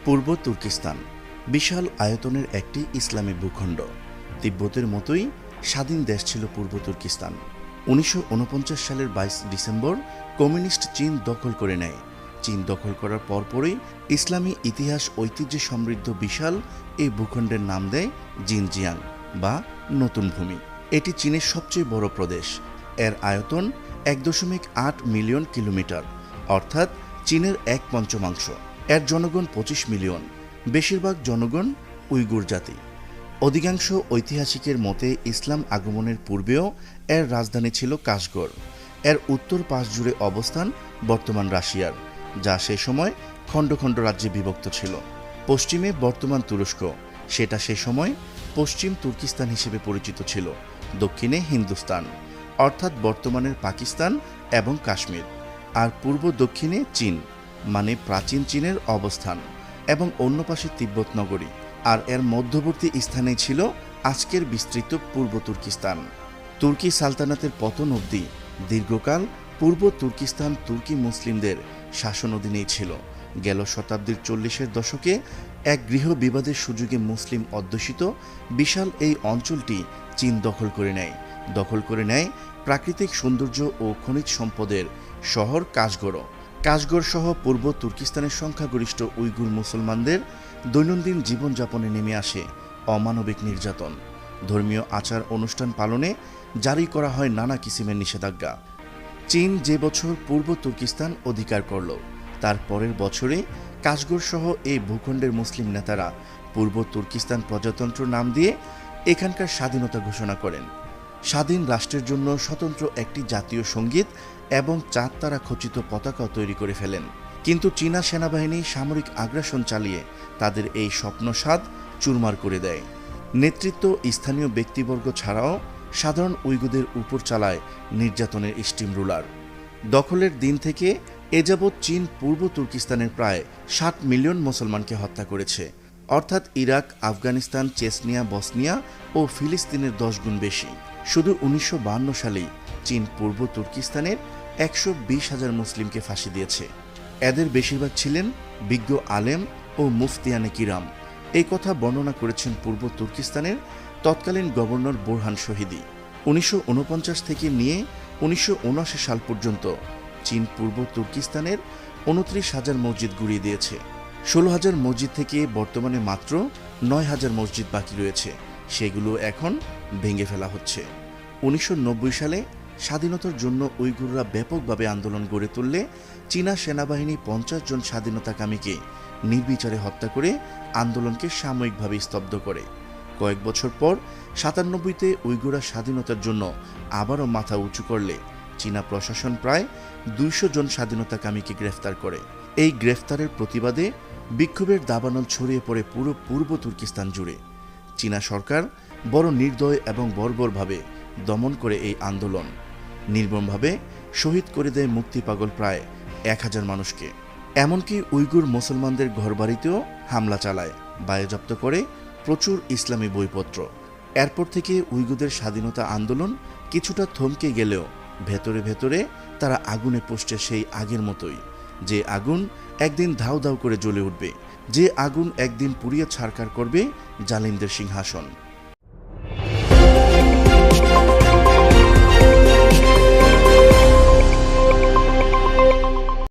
পূর্ব তুর্কিস্তান বিশাল আয়তনের একটি ইসলামী ভূখণ্ড। তিব্বতের মতোই স্বাধীন দেশ ছিল পূর্ব তুর্কিস্তান। 1949 সালের 22 ডিসেম্বর কমিউনিস্ট চীন দখল করে নেয়। চীন দখল করার পরপরই ইসলামী ইতিহাস ঐতিহ্যে সমৃদ্ধ বিশাল এই ভূখণ্ডের নাম দেয় জিনজিয়াং বা নতুন ভূমি। এটি চীনের সবচেয়ে বড় প্রদেশ। এর আয়তন 1.8 মিলিয়ন কিলোমিটার, অর্থাৎ চীনের 1/5। এর জনগণ 25 মিলিয়ন। বেশিরভাগ জনগণ উইগুর জাতি। অধিকাংশ ঐতিহাসিকের মতে ইসলাম আগমনের পূর্বেও এর রাজধানী ছিল কাশগড়। এর উত্তর পাশ জুড়ে অবস্থান বর্তমান রাশিয়ার, যা সে সময় খণ্ড খণ্ড রাজ্যে বিভক্ত ছিল। পশ্চিমে বর্তমান তুরস্ক, সেটা সে সময় পশ্চিম তুর্কিস্তান হিসেবে পরিচিত ছিল। দক্ষিণে হিন্দুস্তান, অর্থাৎ বর্তমানের পাকিস্তান এবং কাশ্মীর। আর পূর্ব দক্ষিণে চীন, মানে প্রাচীন চীনের অবস্থান, এবং অন্য পাশে তিব্বত নগরী। আর এর মধ্যবর্তী স্থানেই ছিল আজকের বিস্তৃত পূর্ব তুর্কিস্তান। তুর্কি সালতানাতের পতন অবধি দীর্ঘকাল পূর্ব তুর্কিস্তান তুর্কি মুসলিমদের শাসন অধীনেই ছিল। গেল শতাব্দীর 40-এর দশকে এক গৃহ বিবাদের সুযোগে মুসলিম অধ্যুষিত বিশাল এই অঞ্চলটি চীন দখল করে নেয় প্রাকৃতিক সৌন্দর্য ও খনিজ সম্পদের শহর কাশগড়। কাশগড় সহ পূর্ব তুর্কিস্তানের সংখ্যাগরিষ্ঠ উইগুর মুসলমানদের দৈনন্দিন জীবনযাপনে নেমে আসে অমানবিক নির্যাতন। ধর্মীয় আচার অনুষ্ঠান পালনে জারি করা হয় নানা কিসিমের নিষেধাজ্ঞা। চীন যে বছর পূর্ব তুর্কিস্তান অধিকার করল, তার পরের বছরে কাশগড় সহ এই ভূখণ্ডের মুসলিম নেতারা পূর্ব তুর্কিস্তান প্রজাতন্ত্র নাম দিয়ে এখানকার স্বাধীনতা ঘোষণা করেন। স্বাধীন রাষ্ট্রের জন্য স্বতন্ত্র একটি জাতীয় সঙ্গীত এবং 4 তারা খচিত পতাকাও তৈরি করে ফেলেন। কিন্তু চীনা সেনাবাহিনী সামরিক আগ্রাসন চালিয়ে তাদের এই স্বপ্নসাধ চুরমার করে দেয়। নেতৃত্ব স্থানীয় ব্যক্তিবর্গ ছাড়াও সাধারণ উইগুরদের উপর চালায় নির্যাতনের স্টিম রুলার। দখলের দিন থেকে এ যাবৎ চীন পূর্ব তুর্কিস্তানের প্রায় 60 মিলিয়ন মুসলমানকে হত্যা করেছে, অর্থাৎ ইরাক, আফগানিস্তান, চেচনিয়া, বসনিয়া ও ফিলিস্তিনের 10 গুণ বেশি। শুধু 1952 সালেই চীন পূর্ব তুর্কিস্তানের 120,000 মুসলিমকে ফাঁসি দিয়েছে। এদের বেশিরভাগ ছিলেন বিজ্ঞ আলেম ও মুফতিয়ানে কিরাম। এই কথা বর্ণনা করেছেন পূর্ব তুর্কিস্তানের তৎকালীন গভর্নর বোরহান শহীদি। 1949 থেকে নিয়ে 1979 সাল পর্যন্ত চীন পূর্ব তুর্কিস্তানের 29,000 মসজিদ গুঁড়িয়ে দিয়েছে। 16,000 মসজিদ থেকে বর্তমানে মাত্র 9,000 মসজিদ বাকি রয়েছে। সেগুলো এখন ভেঙে ফেলা হচ্ছে। 1990 সালে স্বাধীনতার জন্য উইগুররা ব্যাপকভাবে আন্দোলন গড়ে তুললে চীনা সেনাবাহিনী 50 জন স্বাধীনতাকামীকে নির্বিচারে হত্যা করে আন্দোলনকে সাময়িকভাবে স্তব্ধ করে। কয়েক বছর পর 97-তে উইগুররা স্বাধীনতার জন্য আবারও মাথা উঁচু করলে চীনা প্রশাসন প্রায় 200 জন স্বাধীনতাকামীকে গ্রেফতার করে। এই গ্রেফতারের প্রতিবাদে বিক্ষোভের দাবানল ছড়িয়ে পড়ে পুরো পূর্ব তুর্কিস্তান জুড়ে। চীনা সরকার বড় নির্দয় এবং বর্বরভাবে দমন করে এই আন্দোলন। নির্মমভাবে শহীদ করে দেয় মুক্তিপাগল প্রায় 1000 মানুষকে। এমনকি উইগুর মুসলমানদের ঘরবাড়িতেও হামলা চালায়, বাজেয়াপ্ত করে প্রচুর ইসলামী বইপত্র। এরপর থেকে উইগুরদের স্বাধীনতা আন্দোলন কিছুটা থমকে গেলেও ভেতরে ভেতরে তারা আগুনে পুষছে সেই আগের মতোই। যে আগুন একদিন ধাউ ধাউ করে জ্বলে উঠবে, যে আগুন একদিন পুড়িয়ে ছারখার করবে জালিমদের সিংহাসন।